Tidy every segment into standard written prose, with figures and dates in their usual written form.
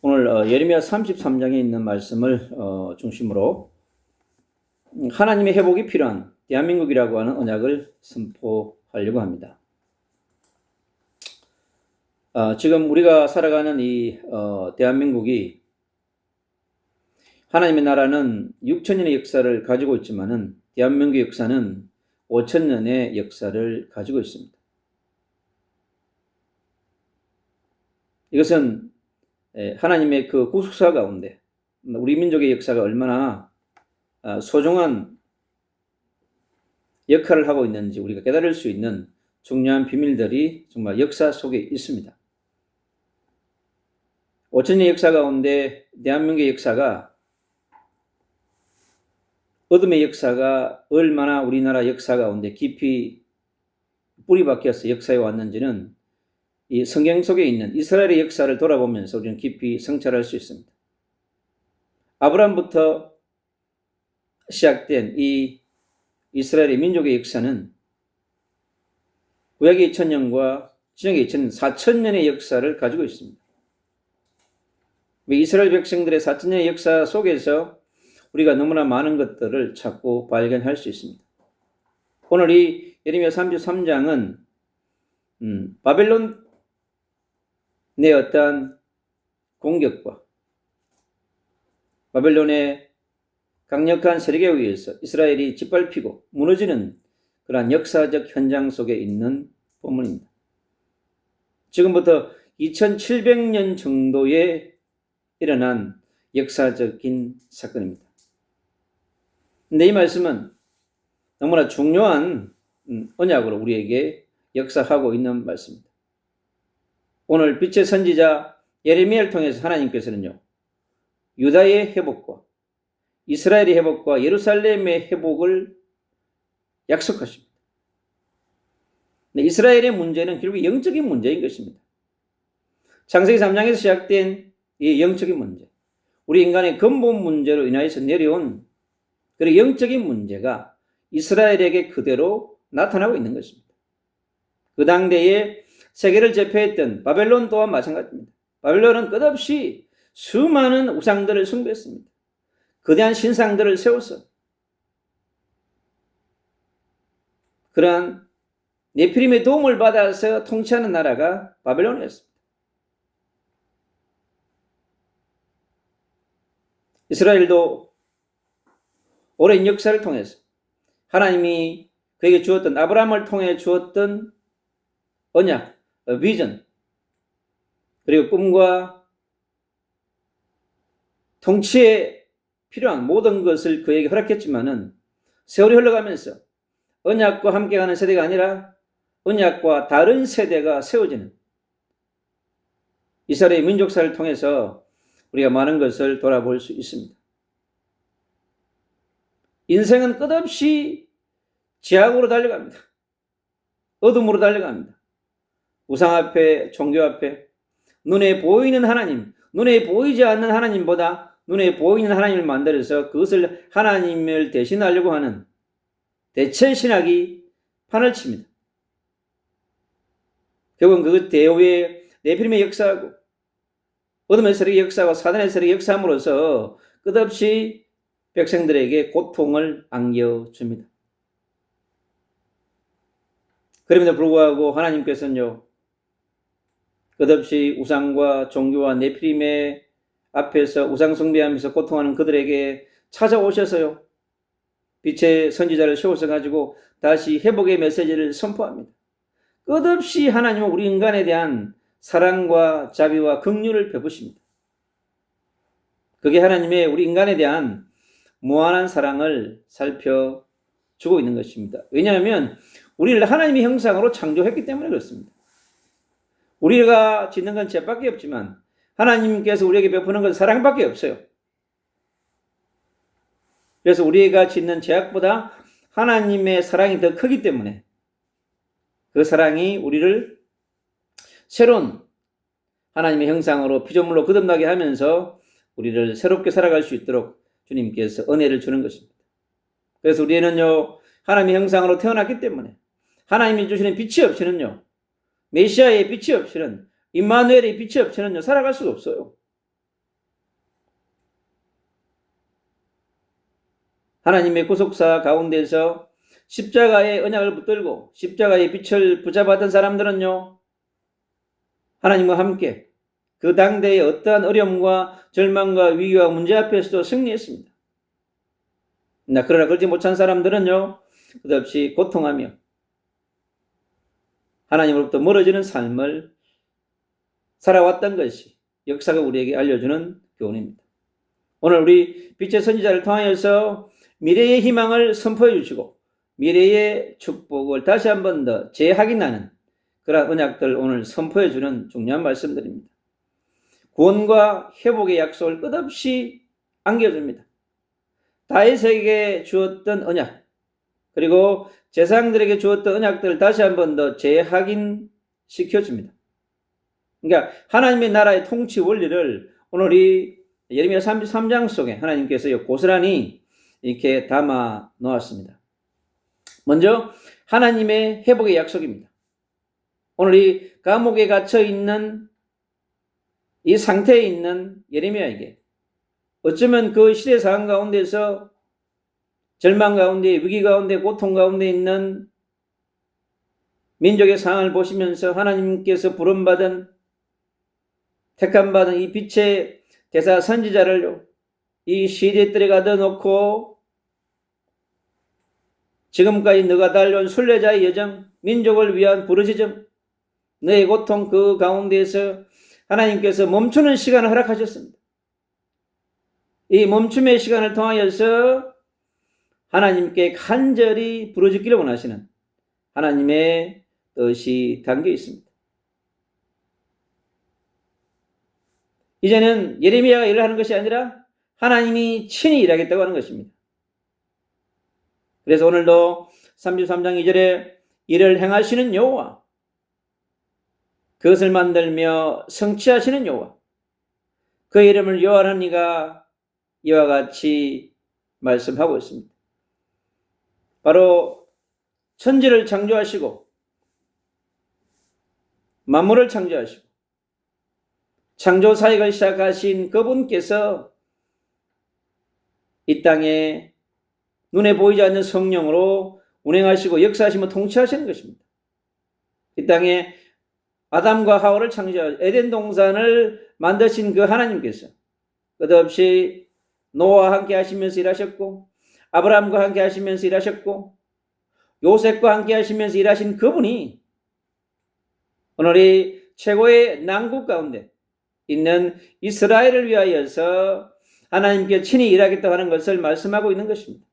오늘 예레미야 33장에 있는 말씀을 중심으로 하나님의 회복이 필요한 대한민국이라고 하는 언약을 선포하려고 합니다. 지금 우리가 살아가는 이 대한민국이 하나님의 나라는 6,000년의 역사를 가지고 있지만은 대한민국의 역사는 5,000년의 역사를 가지고 있습니다. 이것은 하나님의 그 구속사 가운데 우리 민족의 역사가 얼마나 소중한 역할을 하고 있는지 우리가 깨달을 수 있는 중요한 비밀들이 정말 역사 속에 있습니다. 5,000년의 역사 가운데 대한민국의 역사가 어둠의 역사가 얼마나 우리나라 역사 가운데 깊이 뿌리 박혀서 역사에 왔는지는 이 성경 속에 있는 이스라엘의 역사를 돌아보면서 우리는 깊이 성찰할 수 있습니다. 아브라함부터 시작된 이 이스라엘의 민족의 역사는 구약의 2,000년과 신약의 2,000년, 4,000년의 역사를 가지고 있습니다. 이스라엘 백성들의 4,000년의 역사 속에서 우리가 너무나 많은 것들을 찾고 발견할 수 있습니다. 오늘 이 예레미야 33장은 바벨론의 어떠한 공격과 바벨론의 강력한 세력에 의해서 이스라엘이 짓밟히고 무너지는 그러한 역사적 현장 속에 있는 본문입니다. 지금부터 2700년 정도에 일어난 역사적인 사건입니다. 근데 이 말씀은 너무나 중요한 언약으로 우리에게 역사하고 있는 말씀입니다. 오늘 빛의 선지자 예레미야를 통해서 하나님께서는요, 유다의 회복과 이스라엘의 회복과 예루살렘의 회복을 약속하십니다. 이스라엘의 문제는 결국 영적인 문제인 것입니다. 창세기 3장에서 시작된 이 영적인 문제, 우리 인간의 근본 문제로 인하여서 내려온 그 영적인 문제가 이스라엘에게 그대로 나타나고 있는 것입니다. 그 당대에 세계를 제패했던 바벨론 또한 마찬가지입니다. 바벨론은 끝없이 수많은 우상들을 숭배했습니다. 거대한 신상들을 세워서 그러한 네피림의 도움을 받아서 통치하는 나라가 바벨론이었습니다. 이스라엘도 오랜 역사를 통해서 하나님이 그에게 주었던 아브라함을 통해 주었던 언약, 비전, 그리고 꿈과 통치에 필요한 모든 것을 그에게 허락했지만은 세월이 흘러가면서 언약과 함께 가는 세대가 아니라 언약과 다른 세대가 세워지는 이스라엘의 민족사를 통해서 우리가 많은 것을 돌아볼 수 있습니다. 인생은 끝없이 죄악으로 달려갑니다. 어둠으로 달려갑니다. 우상 앞에, 종교 앞에, 눈에 보이는 하나님, 눈에 보이지 않는 하나님보다 눈에 보이는 하나님을 만들어서 그것을 하나님을 대신하려고 하는 대체 신학이 판을 칩니다. 결국은 그 대후에 네피림의 역사하고 어둠의 세력의 역사하고 사단의 세력의 역사함으로써 끝없이 백성들에게 고통을 안겨줍니다. 그럼에도 불구하고 하나님께서는요, 끝없이 우상과 종교와 네피림의 앞에서 우상 숭배하면서 고통하는 그들에게 찾아오셔서요, 빛의 선지자를 세워서 가지고 다시 회복의 메시지를 선포합니다. 끝없이 하나님은 우리 인간에 대한 사랑과 자비와 긍휼을 베푸십니다. 그게 하나님의 우리 인간에 대한 무한한 사랑을 살펴주고 있는 것입니다. 왜냐하면 우리를 하나님의 형상으로 창조했기 때문에 그렇습니다. 우리가 짓는 건 죄밖에 없지만 하나님께서 우리에게 베푸는 건 사랑밖에 없어요. 그래서 우리가 짓는 죄악보다 하나님의 사랑이 더 크기 때문에 그 사랑이 우리를 새로운 하나님의 형상으로 피조물로 거듭나게 하면서 우리를 새롭게 살아갈 수 있도록 주님께서 은혜를 주는 것입니다. 그래서 우리는요, 하나님의 형상으로 태어났기 때문에 하나님이 주시는 빛이 없이는요, 메시아의 빛이 없이는, 임마누엘의 빛이 없이는요, 살아갈 수가 없어요. 하나님의 구속사 가운데서 십자가의 언약을 붙들고 십자가의 빛을 붙잡았던 사람들은요, 하나님과 함께 그 당대의 어떠한 어려움과 절망과 위기와 문제 앞에서도 승리했습니다. 그러나 그러지 못한 사람들은요, 끝없이 고통하며 하나님으로부터 멀어지는 삶을 살아왔던 것이 역사가 우리에게 알려주는 교훈입니다. 오늘 우리 빛의 선지자를 통하여서 미래의 희망을 선포해 주시고 미래의 축복을 다시 한 번 더 재확인하는 그런 언약들 오늘 선포해 주는 중요한 말씀들입니다. 구원과 회복의 약속을 끝없이 안겨줍니다. 다윗에게 주었던 언약, 그리고 제사장들에게 주었던 언약들을 다시 한 번 더 재확인시켜줍니다. 그러니까 하나님의 나라의 통치 원리를 오늘 이 예레미야 33장 속에 하나님께서 고스란히 이렇게 담아 놓았습니다. 먼저 하나님의 회복의 약속입니다. 오늘 이 감옥에 갇혀 있는 이 상태에 있는 예레미야에게 어쩌면 그 시대 상황 가운데서 절망 가운데, 위기 가운데, 고통 가운데 있는 민족의 상황을 보시면서 하나님께서 부름받은 택함받은 이 빛의 대사 선지자를 이 시대들에 가둬 놓고 지금까지 너가 달려온 순례자의 여정, 민족을 위한 부르짖음, 너의 고통 그 가운데에서 하나님께서 멈추는 시간을 허락하셨습니다. 이 멈춤의 시간을 통하여서 하나님께 간절히 부르짖기를 원하시는 하나님의 뜻이 담겨 있습니다. 이제는 예레미야가 일을 하는 것이 아니라 하나님이 친히 일하겠다고 하는 것입니다. 그래서 오늘도 33장 2절에 이를 행하시는 여호와, 그것을 만들며 성취하시는 여호와, 그 이름을 여호와라는 이가 이와 같이 말씀하고 있습니다. 바로 천지를 창조하시고 만물을 창조하시고 창조 사역을 시작하신 그분께서 이 땅에 눈에 보이지 않는 성령으로 운행하시고 역사하시며 통치하시는 것입니다. 이 땅에 아담과 하와를 창조하신 에덴 동산을 만드신 그 하나님께서 끝없이 노아와 함께 하시면서 일하셨고 아브라함과 함께 하시면서 일하셨고 요셉과 함께 하시면서 일하신 그분이 오늘 이 최고의 난국 가운데 있는 이스라엘을 위하여서 하나님께 친히 일하겠다고 하는 것을 말씀하고 있는 것입니다.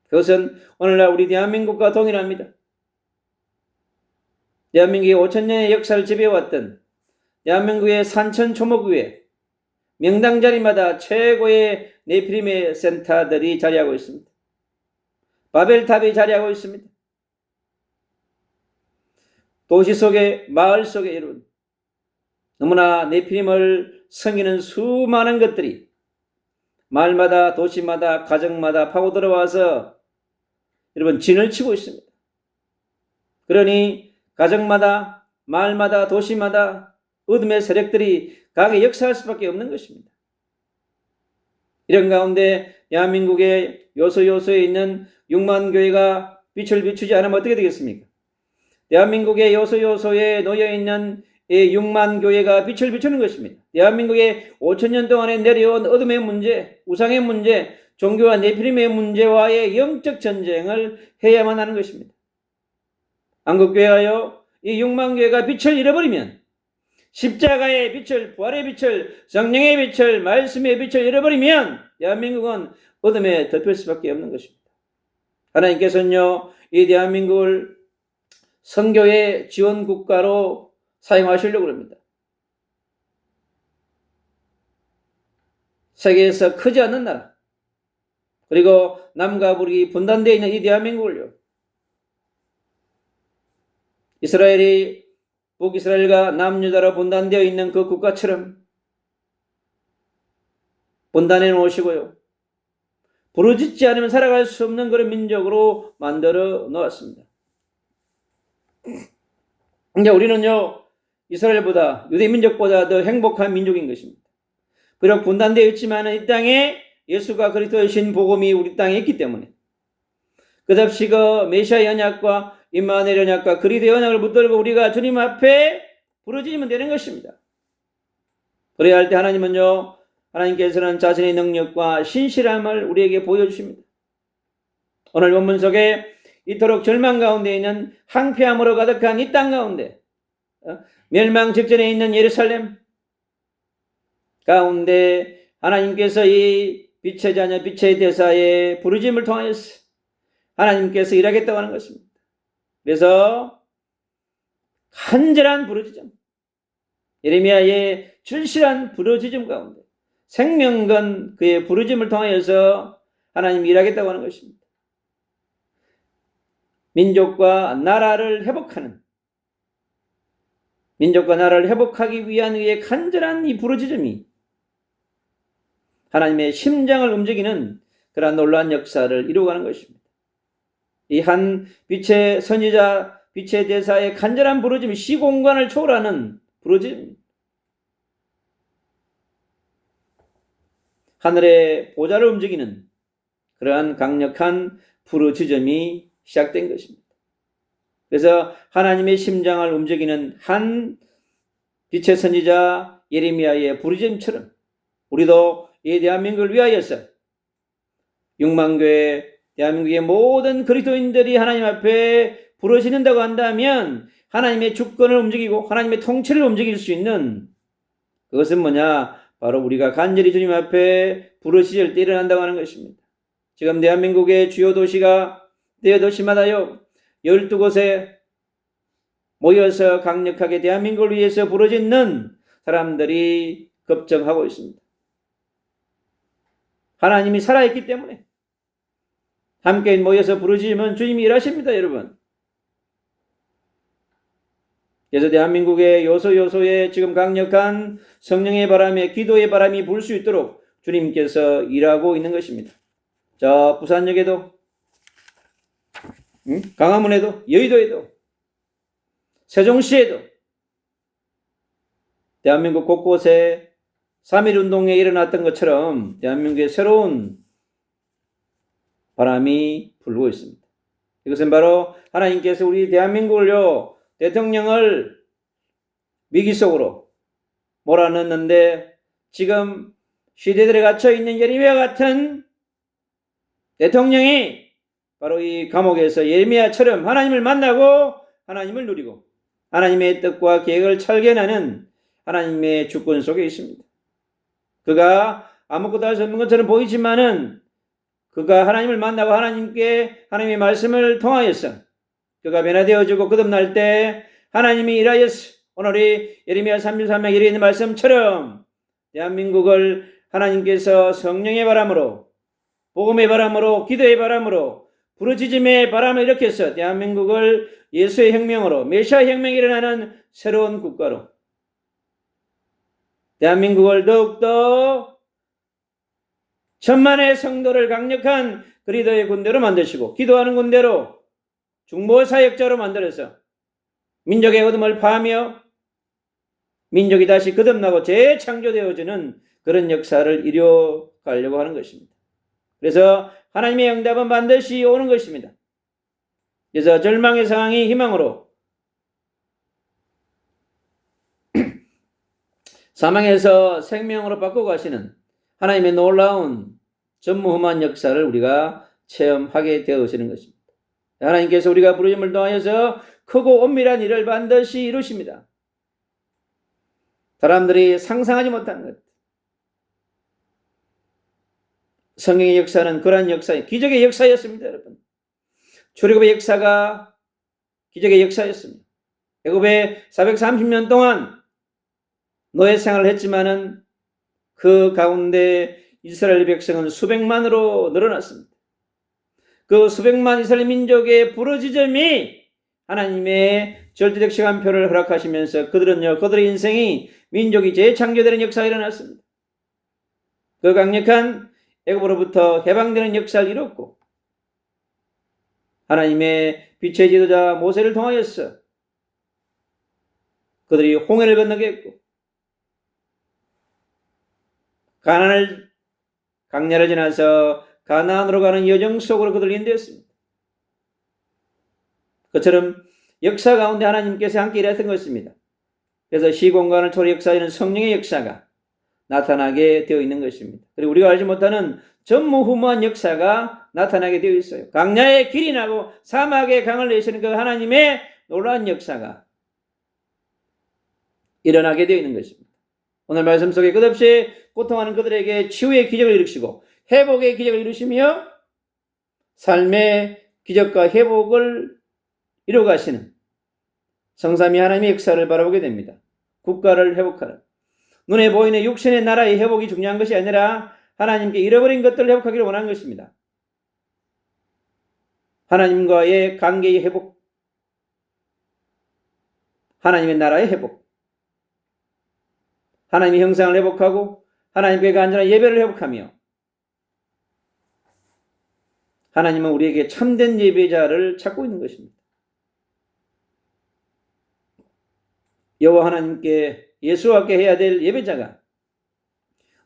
그것은 오늘날 우리 대한민국과 동일합니다. 대한민국의 5,000년의 역사를 지배해왔던 대한민국의 산천초목 위에 명당 자리마다 최고의 네피림의 센터들이 자리하고 있습니다. 바벨탑이 자리하고 있습니다. 도시 속에, 마을 속에 여러분, 너무나 네피림을 섬기는 수많은 것들이 마을마다, 도시마다, 가정마다 파고 들어와서 여러분 진을 치고 있습니다. 그러니 가정마다, 마을마다, 도시마다 어둠의 세력들이 강하게 역사할 수밖에 없는 것입니다. 이런 가운데 대한민국의 요소요소에 있는 6만 교회가 빛을 비추지 않으면 어떻게 되겠습니까? 대한민국의 요소요소에 놓여있는 이 6만 교회가 빛을 비추는 것입니다. 대한민국의 5,000년 동안에 내려온 어둠의 문제, 우상의 문제, 종교와 네피림의 문제와의 영적 전쟁을 해야만 하는 것입니다. 한국교회가요, 이 6만 교회가 빛을 잃어버리면 십자가의 빛을, 부활의 빛을, 성령의 빛을, 말씀의 빛을 잃어버리면 대한민국은 어둠에 덮일 수밖에 없는 것입니다. 하나님께서는요, 이 대한민국을 선교의 지원 국가로 사용하시려고 합니다. 세계에서 크지 않는 나라, 그리고 남과 북이 분단되어 있는 이 대한민국을요, 이스라엘이 북이스라엘과 남유다로 분단되어 있는 그 국가처럼 분단해 놓으시고요, 부르짖지 않으면 살아갈 수 없는 그런 민족으로 만들어 놓았습니다. 이제 우리는요, 이스라엘보다, 유대 민족보다 더 행복한 민족인 것입니다. 비록 분단되어 있지만 이 땅에 예수가 그리스도의 신복음이 우리 땅에 있기 때문에 끝없이 그 메시아의 언약과 임마누엘 언약과 그리스도의 언약을 붙들고 우리가 주님 앞에 부르짖으면 되는 것입니다. 그래야 할 때 하나님은요, 하나님께서는 자신의 능력과 신실함을 우리에게 보여주십니다. 오늘 본문 속에 이토록 절망 가운데 있는 황폐함으로 가득한 이 땅 가운데 멸망 직전에 있는 예루살렘 가운데 하나님께서 이 빛의 자녀 빛의 대사의 부르짖음을 통하여서 하나님께서 일하겠다고 하는 것입니다. 그래서 간절한 부르짖음, 예레미야의 절실한 부르짖음 가운데 생명건 그의 부르짖음을 통하여서 하나님이 일하겠다고 하는 것입니다. 민족과 나라를 회복하는, 민족과 나라를 회복하기 위한 그의 간절한 이 부르짖음이 하나님의 심장을 움직이는 그러한 놀라운 역사를 이루어가는 것입니다. 이 한 빛의 선지자, 빛의 대사의 간절한 부르짖음이 시공간을 초월하는 부르짖음, 하늘의 보좌를 움직이는 그러한 강력한 부르짖음이 시작된 것입니다. 그래서 하나님의 심장을 움직이는 한 빛의 선지자 예레미야의 부르짖음처럼 우리도 이 대한민국을 위하여서 6만 교회 대한민국의 모든 그리스도인들이 하나님 앞에 부르짖는다고 한다면 하나님의 주권을 움직이고 하나님의 통치를 움직일 수 있는 그것은 뭐냐? 바로 우리가 간절히 주님 앞에 부르짖을 때 일어난다고 하는 것입니다. 지금 대한민국의 주요 도시가 내 도시마다요 12곳에 모여서 강력하게 대한민국을 위해서 부르짖는 사람들이 급증하고 있습니다. 하나님이 살아있기 때문에 함께 모여서 부르짖으면 주님이 일하십니다, 여러분. 그래서 대한민국의 요소요소에 지금 강력한 성령의 바람에 기도의 바람이 불 수 있도록 주님께서 일하고 있는 것입니다. 저 부산역에도 강화문에도 여의도에도 세종시에도 대한민국 곳곳에 3.1운동에 일어났던 것처럼 대한민국의 새로운 바람이 불고 있습니다. 이것은 바로 하나님께서 우리 대한민국을요 대통령을 위기 속으로 몰아넣는데 지금 시대들에 갇혀있는 예레미야 같은 대통령이 바로 이 감옥에서 예레미야처럼 하나님을 만나고 하나님을 누리고 하나님의 뜻과 계획을 철견하는 하나님의 주권 속에 있습니다. 그가 아무것도 할 수 없는 것처럼 보이지만은 그가 하나님을 만나고 하나님의 말씀을 통하여서 그가 변화되어지고 거듭날 때 하나님이 일하여서 오늘 예레미야 33장에 이르는 말씀처럼 대한민국을 하나님께서 성령의 바람으로 복음의 바람으로 기도의 바람으로 부르짖음의 바람을 일으켜서 대한민국을 예수의 혁명으로 메시아 혁명이 일어나는 새로운 국가로 대한민국을 더욱더 천만의 성도를 강력한 그리스도의 군대로 만드시고 기도하는 군대로 중보사역자로 만들어서 민족의 어둠을 파하며 민족이 다시 거듭나고 재창조되어지는 그런 역사를 이루어가려고 하는 것입니다. 그래서 하나님의 응답은 반드시 오는 것입니다. 그래서 절망의 상황이 희망으로 사망에서 생명으로 바꾸고 가시는 하나님의 놀라운 전무후무한 역사를 우리가 체험하게 되어지는 것입니다. 하나님께서 우리가 부르심을 통하여서 크고 엄밀한 일을 반드시 이루십니다. 사람들이 상상하지 못하는 것. 성경의 역사는 그러한 역사예요. 기적의 역사였습니다, 여러분. 출애굽의 역사가 기적의 역사였습니다. 애굽에 430년 동안 노예 생활을 했지만은 그 가운데 이스라엘 백성은 수백만으로 늘어났습니다. 그 수백만 이스라엘 민족의 부르짖음이 하나님의 절대적 시간표를 허락하시면서 그들의 인생이 민족이 재창조되는 역사가 일어났습니다. 그 강력한 애굽으로부터 해방되는 역사를 이뤘고 하나님의 빛의 지도자 모세를 통하여서 그들이 홍해를 건너게 했고 가나안을 광야를 지나서 가나안으로 가는 여정 속으로 그들 인도했습니다. 그처럼 역사 가운데 하나님께서 함께 일하셨던 것입니다. 그래서 시공간을 초래 역사하는 성령의 역사가 나타나게 되어 있는 것입니다. 그리고 우리가 알지 못하는 전무후무한 역사가 나타나게 되어 있어요. 광야에 길이 나고 사막에 강을 내시는 그 하나님의 놀라운 역사가 일어나게 되어 있는 것입니다. 오늘 말씀 속에 끝없이 고통하는 그들에게 치유의 기적을 이루시고 회복의 기적을 이루시며 삶의 기적과 회복을 이루어가시는 성삼위 하나님의 역사를 바라보게 됩니다. 국가를 회복하는, 눈에 보이는 육신의 나라의 회복이 중요한 것이 아니라 하나님께 잃어버린 것들을 회복하기를 원하는 것입니다. 하나님과의 관계의 회복, 하나님의 나라의 회복, 하나님의 형상을 회복하고 하나님께 간절한 예배를 회복하며 하나님은 우리에게 참된 예배자를 찾고 있는 것입니다. 여호와 하나님께 예수와 함께 해야 될 예배자가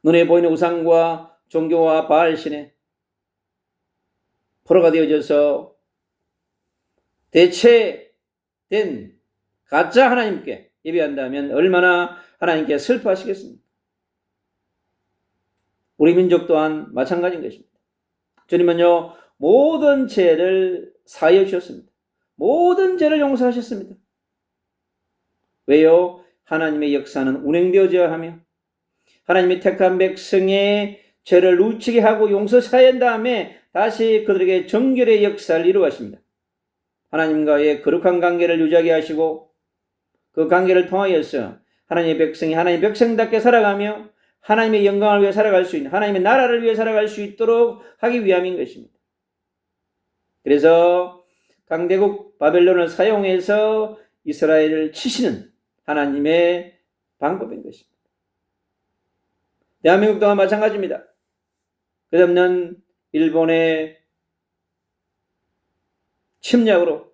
눈에 보이는 우상과 종교와 바알신의 포로가 되어져서 대체된 가짜 하나님께 예배한다면 얼마나 하나님께 슬퍼하시겠습니까? 우리 민족 또한 마찬가지인 것입니다. 주님은요, 모든 죄를 사하여 주셨습니다. 모든 죄를 용서하셨습니다. 왜요? 하나님의 역사는 운행되어져야 하며 하나님의 택한 백성의 죄를 뉘우치게 하고 용서하신 다음에 다시 그들에게 정결의 역사를 이루어가십니다. 하나님과의 거룩한 관계를 유지하게 하시고 그 관계를 통하여서 하나님의 백성이 하나님의 백성답게 살아가며 하나님의 영광을 위해 살아갈 수 있는, 하나님의 나라를 위해 살아갈 수 있도록 하기 위함인 것입니다. 그래서 강대국 바벨론을 사용해서 이스라엘을 치시는 하나님의 방법인 것입니다. 대한민국 또한 마찬가지입니다. 끝없는 일본의 침략으로,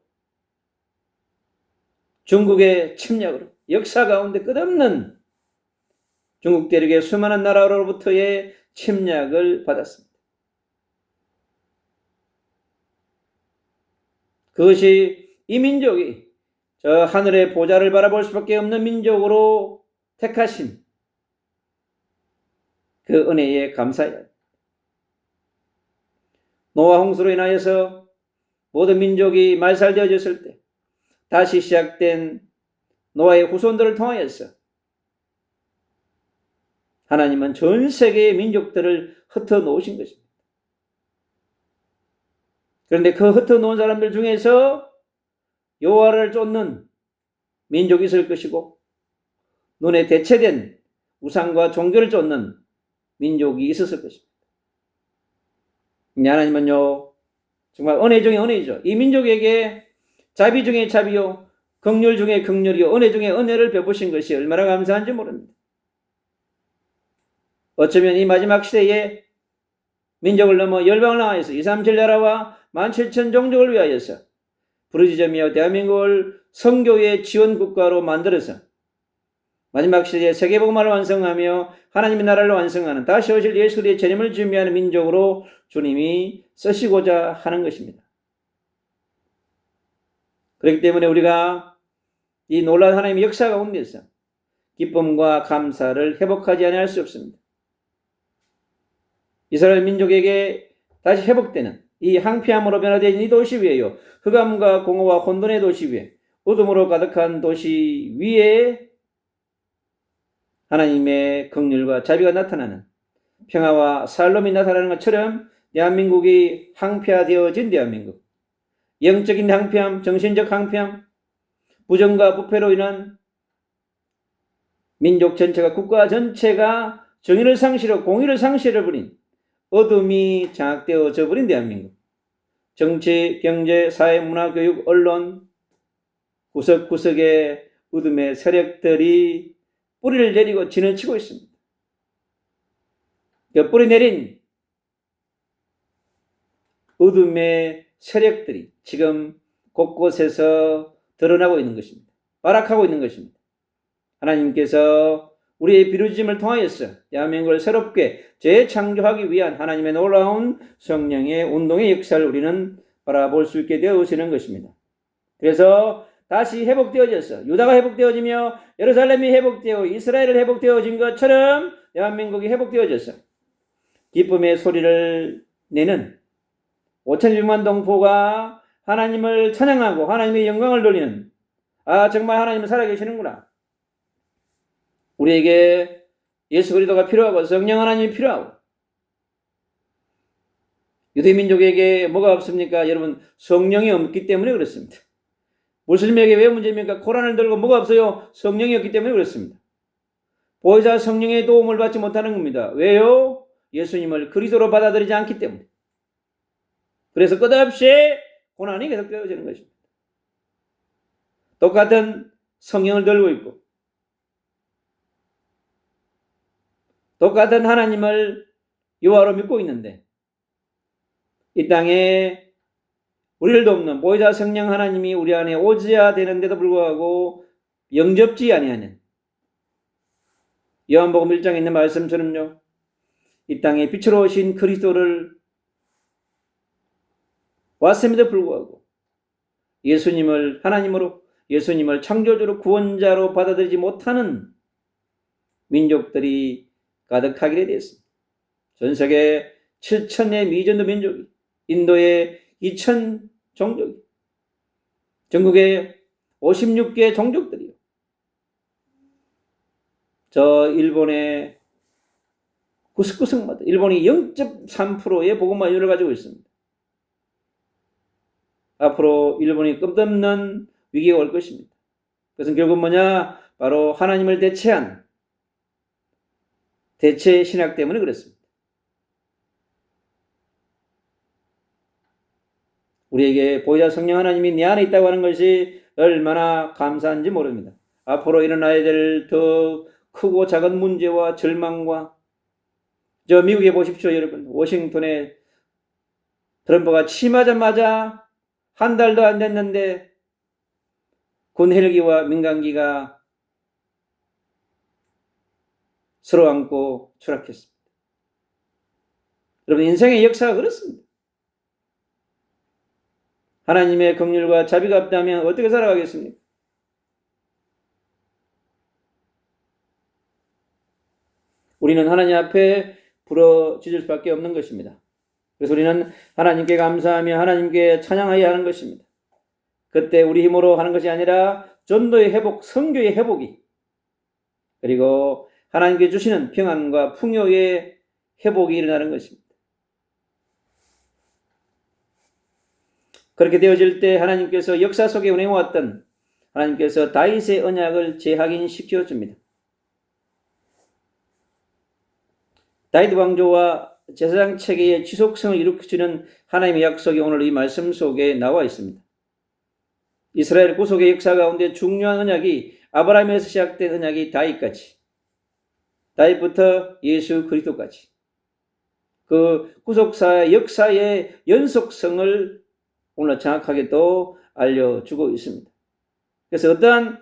중국의 침략으로, 역사 가운데 끝없는 중국 대륙의 수많은 나라로부터의 침략을 받았습니다. 그것이 이 민족이 저 하늘의 보좌를 바라볼 수밖에 없는 민족으로 택하신 그 은혜에 감사해야. 노아 홍수로 인하여서 모든 민족이 말살되어졌을 때 다시 시작된 노아의 후손들을 통하여서 하나님은 전 세계의 민족들을 흩어놓으신 것입니다. 그런데 그 흩어놓은 사람들 중에서 여호와를 쫓는 민족이 있을 것이고 눈에 대체된 우상과 종교를 쫓는 민족이 있었을 것입니다. 하나님은요, 정말 은혜 중에 은혜이죠. 이 민족에게 자비 중에 자비요, 긍휼 중에 긍휼이요, 은혜 중에 은혜를 베푸신 것이 얼마나 감사한지 모릅니다. 어쩌면 이 마지막 시대에 민족을 넘어 열방을 향하여서 237 나라와 17,000 종족을 위하여서 부르짖으며 대한민국을 선교의 지원 국가로 만들어서 마지막 시대에 세계복음화를 완성하며 하나님의 나라를 완성하는 다시 오실 예수 그리스도의 재림을 준비하는 민족으로 주님이 쓰시고자 하는 것입니다. 그렇기 때문에 우리가 이 놀라운 하나님의 역사 가운데서 기쁨과 감사를 회복하지 않을 수 없습니다. 이스라엘 민족에게 다시 회복되는 이 항폐함으로 변화된 이 도시 위에요, 흑암과 공허와 혼돈의 도시 위에, 어둠으로 가득한 도시 위에 하나님의 긍휼과 자비가 나타나는, 평화와 살롬이 나타나는 것처럼 대한민국이 항폐화되어진 대한민국, 영적인 항폐함, 정신적 항폐함, 부정과 부패로 인한 민족 전체가, 국가 전체가 정의를 상실하고 공의를 상실해버린 어둠이 장악되어져 버린 대한민국, 정치, 경제, 사회, 문화, 교육, 언론 구석구석에 어둠의 세력들이 뿌리를 내리고 지나치고 있습니다. 그 뿌리 내린 어둠의 세력들이 지금 곳곳에서 드러나고 있는 것입니다. 발악하고 있는 것입니다. 하나님께서 우리의 비루짐을 통하여서 대한민국을 새롭게 재창조하기 위한 하나님의 놀라운 성령의 운동의 역사를 우리는 바라볼 수 있게 되어지는 것입니다. 그래서 다시 회복되어져서 유다가 회복되어지며 예루살렘이 회복되어 이스라엘이 회복되어진 것처럼 대한민국이 회복되어져서 기쁨의 소리를 내는 5,200만 동포가 하나님을 찬양하고 하나님의 영광을 돌리는, 아 정말 하나님은 살아계시는구나, 우리에게 예수 그리스도가 필요하고 성령 하나님이 필요하고, 유대민족에게 뭐가 없습니까? 여러분, 성령이 없기 때문에 그렇습니다. 무슬림에게 왜 문제입니까? 코란을 들고 뭐가 없어요? 성령이 없기 때문에 그렇습니다. 보혜사 성령의 도움을 받지 못하는 겁니다. 왜요? 예수님을 그리스도로 받아들이지 않기 때문에. 그래서 끝없이 고난이 계속되어지는 것입니다. 똑같은 성령을 들고 있고 똑같은 하나님을 여호와로 믿고 있는데 이 땅에 우리를 돕는 보혜사 성령 하나님이 우리 안에 오지야 되는데도 불구하고 영접지 아니하는, 요한복음 1장에 있는 말씀처럼요, 이 땅에 빛으로 오신 그리스도를 왔음에도 불구하고 예수님을 하나님으로, 예수님을 창조주로 구원자로 받아들이지 못하는 민족들이 가득하게 되었습니다. 전 세계 7천의 미전도 민족이, 인도의 2천 종족이, 전국의 56개 종족들이요, 저 일본의 구석구석마다 일본이 0.3%의 복음화율을 가지고 있습니다. 앞으로 일본이 끝없는 위기가 올 것입니다. 그것은 결국 뭐냐? 바로 하나님을 대체한 대체 신학 때문에 그렇습니다. 우리에게 보혜사 성령 하나님이 내 안에 있다고 하는 것이 얼마나 감사한지 모릅니다. 앞으로 일어나야 될 더 크고 작은 문제와 절망과, 저 미국에 보십시오 여러분. 워싱턴에 트럼프가 취임하자마자 한 달도 안 됐는데 군 헬기와 민간기가 서로 안고 추락했습니다. 여러분, 인생의 역사가 그렇습니다. 하나님의 긍휼과 자비가 없다면 어떻게 살아가겠습니까? 우리는 하나님 앞에 부러지질 수밖에 없는 것입니다. 그래서 우리는 하나님께 감사하며 하나님께 찬양하여야 하는 것입니다. 그때 우리 힘으로 하는 것이 아니라 전도의 회복, 선교의 회복이, 그리고 하나님께 주시는 평안과 풍요의 회복이 일어나는 것입니다. 그렇게 되어질 때 하나님께서 역사 속에 운행해왔던, 하나님께서 다윗의 언약을 재확인시켜 줍니다. 다윗 왕조와 제사장 체계의 지속성을 일으키는 하나님의 약속이 오늘 이 말씀 속에 나와 있습니다. 이스라엘 구속의 역사 가운데 중요한 언약이 아브라함에서 시작된 언약이 다윗까지, 다윗부터 예수 그리스도까지 그 구속사의 역사의 연속성을 오늘 정확하게 또 알려주고 있습니다. 그래서 어떠한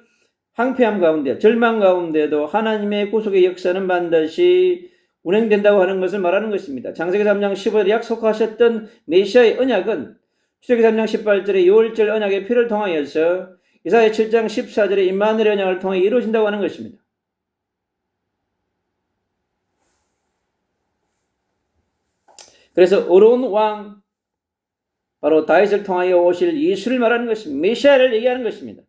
황폐함 가운데, 절망 가운데도 하나님의 구속의 역사는 반드시 운행된다고 하는 것을 말하는 것입니다. 창세기 3장 15절에 약속하셨던 메시아의 언약은 출애굽기 3장 18절에 유월절 언약의 피를 통하여서 이사야 7장 14절에 임마누엘의 언약을 통해 이루어진다고 하는 것입니다. 그래서 어려운 왕, 바로 다윗을 통하여 오실 예수를 말하는 것입니다. 메시아를 얘기하는 것입니다.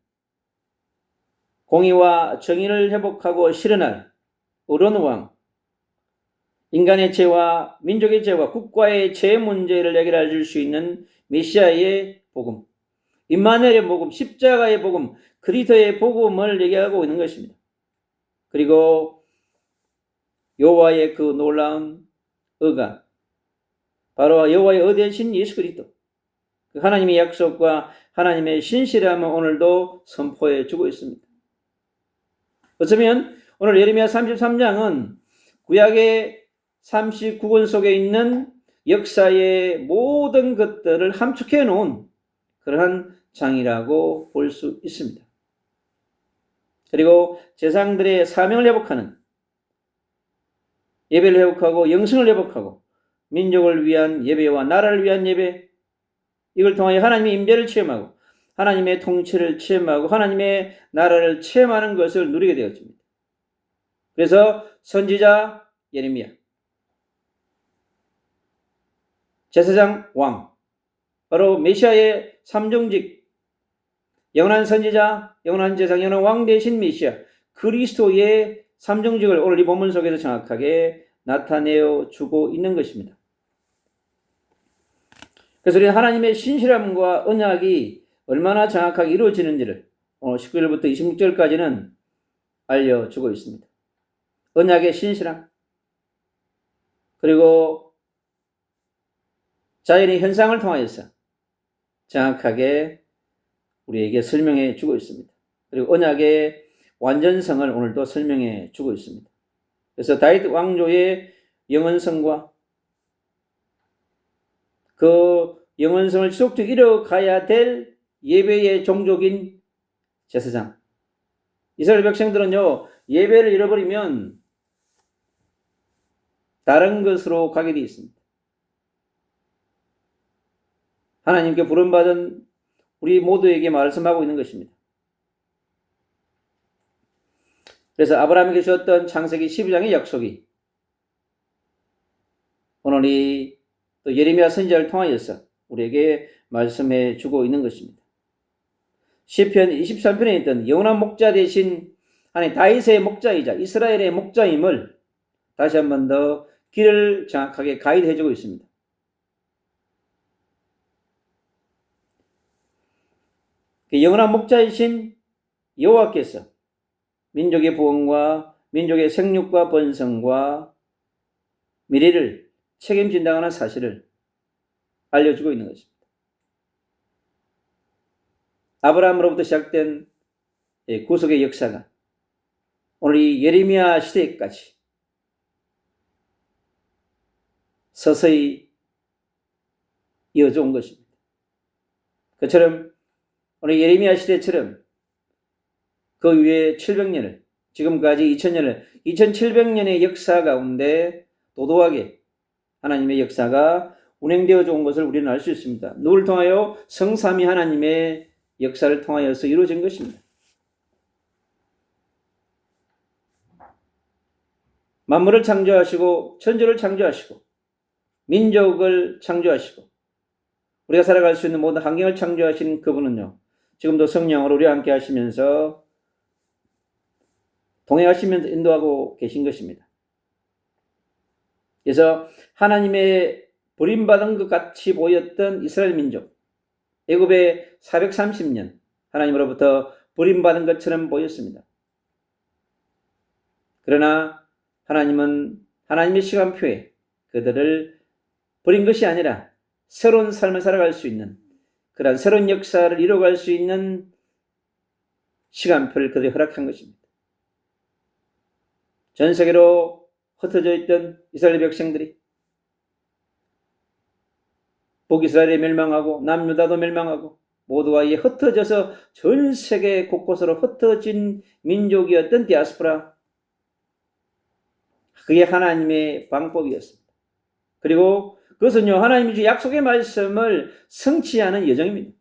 공의와 정의를 회복하고 실현할 어려운 왕, 인간의 죄와 민족의 죄와 국가의 죄 문제를 해결해 줄 수 있는 메시아의 복음, 임마누엘의 복음, 십자가의 복음, 그리스도의 복음을 얘기하고 있는 것입니다. 그리고 여호와의 그 놀라운 의가, 바로 여호와의 의 대신 예수 그리스도, 그 하나님의 약속과 하나님의 신실함을 오늘도 선포해 주고 있습니다. 어쩌면 오늘 예레미야 33장은 구약의 39권 속에 있는 역사의 모든 것들을 함축해 놓은 그러한 장이라고 볼 수 있습니다. 그리고 제사장들의 사명을 회복하는, 예배를 회복하고 영성을 회복하고 민족을 위한 예배와 나라를 위한 예배, 이걸 통하여 하나님의 임재를 체험하고 하나님의 통치를 체험하고 하나님의 나라를 체험하는 것을 누리게 되었습니다. 그래서 선지자 예레미야, 제사장 왕, 바로 메시아의 삼종직, 영원한 선지자, 영원한 제사장, 영원한 왕 대신 메시아, 그리스도의 삼종직을 오늘 이 본문 속에서 정확하게 나타내어 주고 있는 것입니다. 그래서 우리 하나님의 신실함과 언약이 얼마나 정확하게 이루어지는지를 오늘 19절부터 26절까지는 알려주고 있습니다. 언약의 신실함, 그리고 자연의 현상을 통하여서 정확하게 우리에게 설명해 주고 있습니다. 그리고 언약의 완전성을 오늘도 설명해 주고 있습니다. 그래서 다윗 왕조의 영원성과 그 영원성을 지속적으로 이뤄가야 될 예배의 종족인 제사장, 이스라엘 백성들은요, 예배를 잃어버리면 다른 것으로 가게 되어 있습니다. 하나님께 부름받은 우리 모두에게 말씀하고 있는 것입니다. 그래서 아브라함에게 주었던 창세기 12장의 약속이 오늘 이 또 예레미야 선지자를 통하여서 우리에게 말씀해 주고 있는 것입니다. 시편 23편에 있던 영원한 목자 대신 하나님 다윗의 목자이자 이스라엘의 목자임을 다시 한 번 더 길을 정확하게 가이드해 주고 있습니다. 영원한 목자이신 여호와께서 민족의 부흥과 민족의 생육과 번성과 미래를 책임진다는 사실을 알려주고 있는 것입니다. 아브라함으로부터 시작된 구속의 역사가 오늘 이 예레미야 시대까지 서서히 이어져 온 것입니다. 그처럼 오늘 예레미야 시대처럼 그 위에 700년을, 지금까지 2000년을, 2700년의 역사 가운데 도도하게 하나님의 역사가 운행되어져 온 것을 우리는 알 수 있습니다. 누구를 통하여? 성삼위 하나님의 역사를 통하여서 이루어진 것입니다. 만물을 창조하시고 천지를 창조하시고 민족을 창조하시고 우리가 살아갈 수 있는 모든 환경을 창조하신 그분은요, 지금도 성령으로 우리와 함께 하시면서 동행하시면서 인도하고 계신 것입니다. 그래서 하나님의 버림받은 것 같이 보였던 이스라엘 민족, 애굽의 430년 하나님으로부터 버림받은 것처럼 보였습니다. 그러나 하나님은 하나님의 시간표에 그들을 버린 것이 아니라 새로운 삶을 살아갈 수 있는, 그러한 새로운 역사를 이뤄갈 수 있는 시간표를 그들에게 허락한 것입니다. 전 세계로 흩어져 있던 이스라엘 백성들이 북이스라엘이 멸망하고 남유다도 멸망하고 모두가 이 흩어져서 전 세계 곳곳으로 흩어진 민족이었던 디아스포라, 그게 하나님의 방법이었습니다. 그리고 그것은요, 하나님이 주신 약속의 말씀을 성취하는 여정입니다.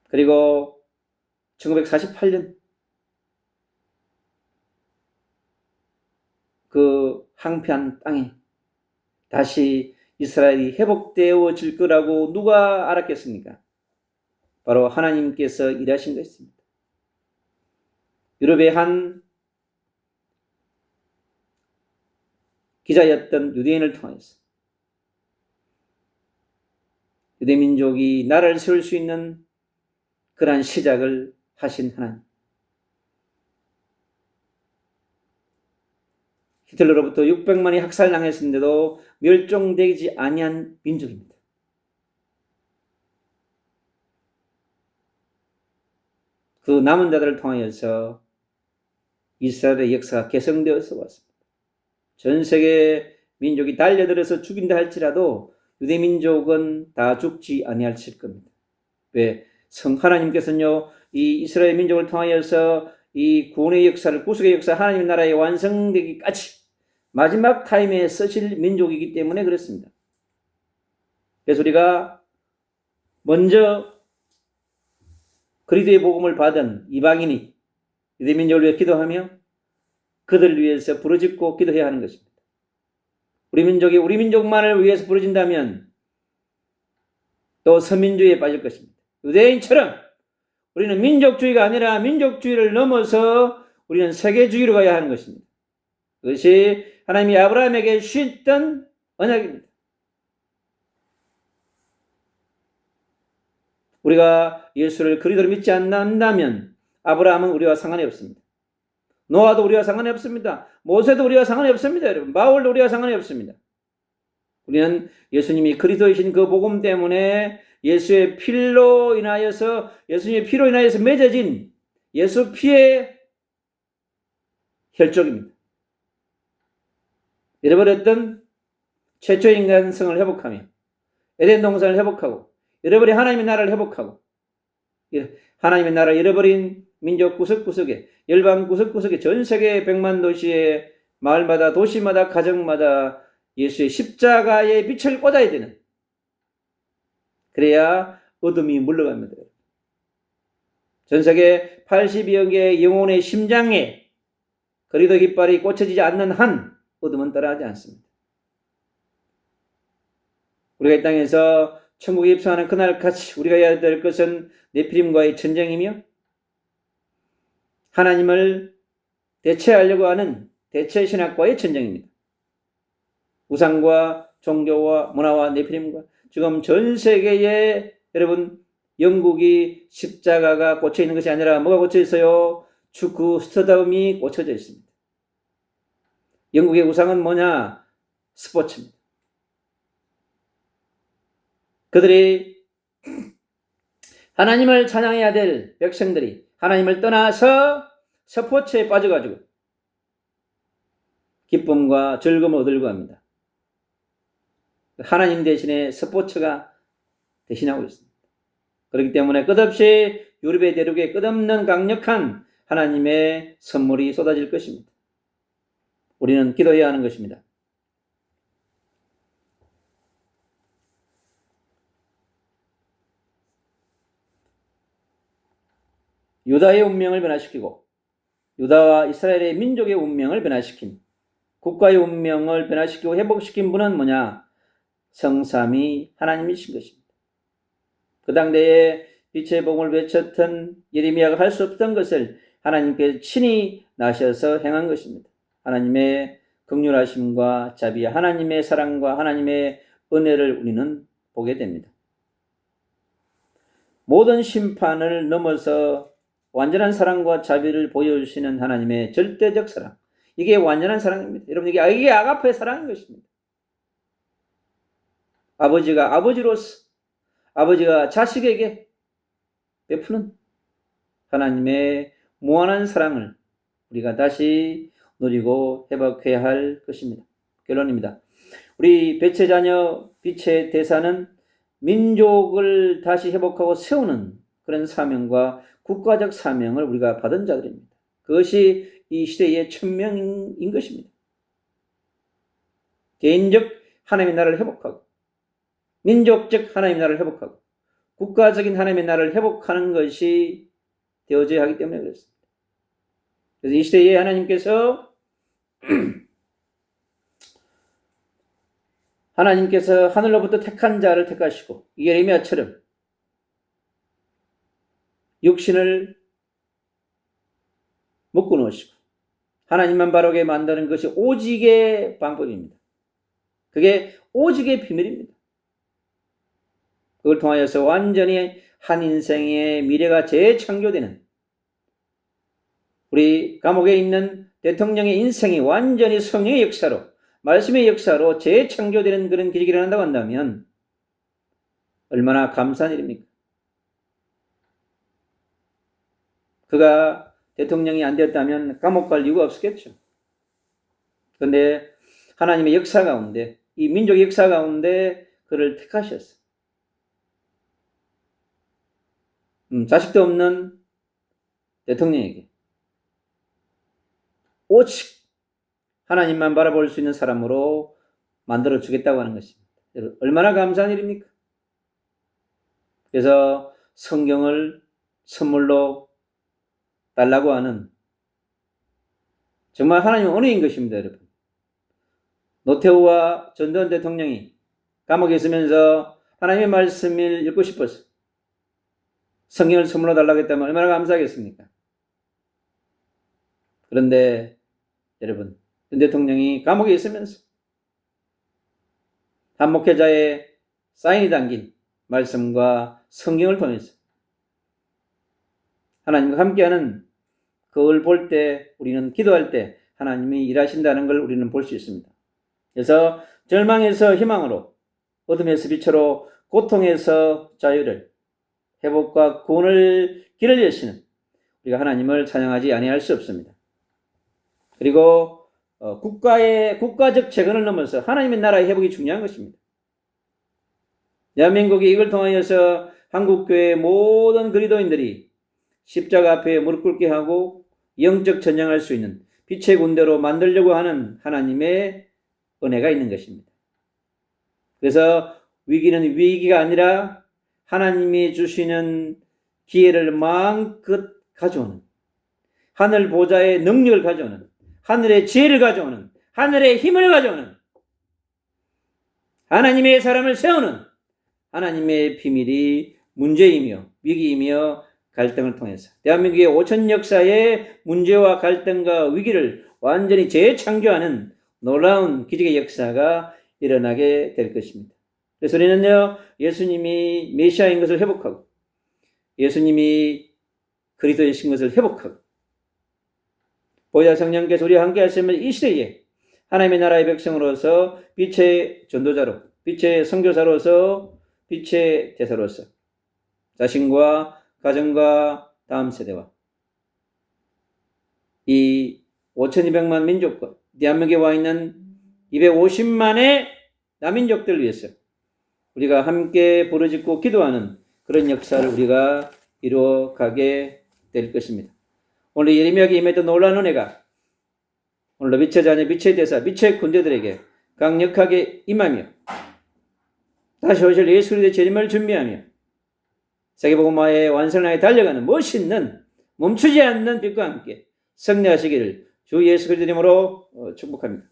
그리고 1948년 그 황폐한 땅에 다시 이스라엘이 회복되어질 거라고 누가 알았겠습니까? 바로 하나님께서 일하신 것입니다. 유럽의 한 기자였던 유대인을 통해서 유대민족이 나라를 세울 수 있는 그러한 시작을 하신 하나님. 히틀러로부터 600만이 학살당했는데도 멸종되지 아니한 민족입니다. 그 남은 자들을 통하여서 이스라엘의 역사가 개성되어서 왔습니다. 전 세계 민족이 달려들어서 죽인다 할지라도 유대민족은 다 죽지 아니하실 겁니다. 왜? 하나님께서는요, 이 이스라엘 민족을 통하여서 이 구원의 역사를, 구속의 역사, 하나님의 나라의 완성되기까지 마지막 타임에 쓰실 민족이기 때문에 그렇습니다. 그래서 우리가 먼저 그리스도의 복음을 받은 이방인이 유대 민족을 위해 기도하며 그들을 위해서 부르짖고 기도해야 하는 것입니다. 우리 민족이 우리 민족만을 위해서 부르짖는다면 또 서민주의에 빠질 것입니다. 유대인처럼 우리는 민족주의가 아니라 민족주의를 넘어서 우리는 세계주의로 가야 하는 것입니다. 그것이 하나님이 아브라함에게 주셨던 언약입니다. 우리가 예수를 그리스도로 믿지 않는다면 아브라함은 우리와 상관이 없습니다. 노아도 우리와 상관이 없습니다. 모세도 우리와 상관이 없습니다. 여러분, 바울도 우리와 상관이 없습니다. 우리는 예수님이 그리스도이신 그 복음 때문에 예수님의 피로 인하여서 맺어진 예수 피의 혈족입니다. 잃어버렸던 최초의 인간성을 회복하며 에덴 동산을 회복하고 잃어버린 하나님의 나라를 회복하고 하나님의 나라를 잃어버린 민족 구석구석에 열방 구석구석에 전 세계 100만 도시의 마을마다 도시마다 가정마다 예수의 십자가의 빛을 꽂아야 되는, 그래야 어둠이 물러갑니다. 전 세계 82억 개의 영혼의 심장에 그리스도 깃발이 꽂혀지지 않는 한 어둠은 따라하지 않습니다. 우리가 이 땅에서 천국에 입성하는 그날까지 우리가 해야 될 것은 네피림과의 전쟁이며 하나님을 대체하려고 하는 대체신학과의 전쟁입니다. 우상과 종교와 문화와 네피림과 지금 전 세계에 여러분 영국이 십자가가 꽂혀 있는 것이 아니라 뭐가 꽂혀 있어요? 축구 스타덤이 꽂혀져 있습니다. 영국의 우상은 뭐냐? 스포츠입니다. 그들이 하나님을 찬양해야 될 백성들이 하나님을 떠나서 스포츠에 빠져가지고 기쁨과 즐거움을 얻으려고 합니다. 하나님 대신에 스포츠가 대신하고 있습니다. 그렇기 때문에 끝없이 유럽의 대륙에 끝없는 강력한 하나님의 선물이 쏟아질 것입니다. 우리는 기도해야 하는 것입니다. 유다의 운명을 변화시키고 유다와 이스라엘의 민족의 운명을 변화시킨, 국가의 운명을 변화시키고 회복시킨 분은 뭐냐? 성삼위 하나님이신 것입니다. 그 당대에 빛의 복음을 외쳤던 예레미야가 할 수 없던 것을 하나님께서 친히 나셔서 행한 것입니다. 하나님의 긍휼하심과 자비, 하나님의 사랑과 하나님의 은혜를 우리는 보게 됩니다. 모든 심판을 넘어서 완전한 사랑과 자비를 보여주시는 하나님의 절대적 사랑, 이게 완전한 사랑입니다. 여러분, 이게 아가페 사랑인 것입니다. 아버지가 아버지로서, 아버지가 자식에게 베푸는 하나님의 무한한 사랑을 우리가 다시 누리고 회복해야 할 것입니다. 결론입니다. 우리 빛의 자녀, 빛의 대사는 민족을 다시 회복하고 세우는 그런 사명과 국가적 사명을 우리가 받은 자들입니다. 그것이 이 시대의 천명인 것입니다. 개인적 하나님의 나라를 회복하고 민족적 하나님의 나라를 회복하고 국가적인 하나님의 나라를 회복하는 것이 되어져야 하기 때문에 그렇습니다. 그래서 이 시대에 하나님께서 하늘로부터 택한 자를 택하시고 예레미야처럼 육신을 묶어 놓으시고 하나님만 바르게 만드는 것이 오직의 방법입니다. 그게 오직의 비밀입니다. 그걸 통하여서 완전히 한 인생의 미래가 재창조되는, 우리 감옥에 있는 대통령의 인생이 완전히 성령의 역사로, 말씀의 역사로 재창조되는 그런 기적이 일어난다고 한다면 얼마나 감사한 일입니까? 그가 대통령이 안 되었다면 감옥 갈 이유가 없었겠죠. 그런데 하나님의 역사 가운데, 이 민족의 역사 가운데 그를 택하셨어요. 자식도 없는 대통령에게 오직 하나님만 바라볼 수 있는 사람으로 만들어 주겠다고 하는 것입니다. 얼마나 감사한 일입니까? 그래서 성경을 선물로 달라고 하는 정말 하나님의 은혜인 것입니다, 여러분. 노태우와 전두환 대통령이 감옥에 있으면서 하나님의 말씀을 읽고 싶어서 성경을 선물로 달라고 했다면 얼마나 감사하겠습니까? 그런데 여러분, 전 대통령이 감옥에 있으면서 한 목회자의 사인이 담긴 말씀과 성경을 통해서 하나님과 함께하는 그걸 볼 때, 우리는 기도할 때 하나님이 일하신다는 걸 우리는 볼 수 있습니다. 그래서 절망에서 희망으로, 어둠에서 빛으로, 고통에서 자유를, 회복과 구원을 길을 여시는 우리가 하나님을 찬양하지 아니할 수 없습니다. 그리고 국가적 재건을 넘어서 하나님의 나라의 회복이 중요한 것입니다. 대한민국이 이걸 통하여서 한국교회의 모든 그리스도인들이 십자가 앞에 무릎 꿇게 하고 영적 전쟁할 수 있는 빛의 군대로 만들려고 하는 하나님의 은혜가 있는 것입니다. 그래서 위기는 위기가 아니라 하나님이 주시는 기회를 마음껏 가져오는, 하늘 보좌의 능력을 가져오는, 하늘의 지혜를 가져오는, 하늘의 힘을 가져오는, 하나님의 사람을 세우는 하나님의 비밀이 문제이며 위기이며 갈등을 통해서 대한민국의 5천 역사의 문제와 갈등과 위기를 완전히 재창조하는 놀라운 기적의 역사가 일어나게 될 것입니다. 그래서 우리는요, 예수님이 메시아인 것을 회복하고 예수님이 그리스도이신 것을 회복하고 보혜사 성령께서 우리와 함께 하시면 이 시대에 하나님의 나라의 백성으로서 빛의 전도자로, 빛의 선교사로서, 빛의 대사로서 자신과 가정과 다음 세대와 이 5,200만 민족과 대한민국에 와 있는 250만의 남민족들을 위해서 우리가 함께 부르짖고 기도하는 그런 역사를 우리가 이루어가게 될 것입니다. 오늘 예레미야에게 임했던 놀라운 은혜가 오늘도 빛의 자녀, 빛의 대사, 빛의 군대들에게 강력하게 임하며 다시 오실 예수 그리스도의 재림을 준비하며 세계복음화의 완성을 향해 달려가는 멋있는 멈추지 않는 빛과 함께 승리하시기를 주 예수 그리스도 이름으로 축복합니다.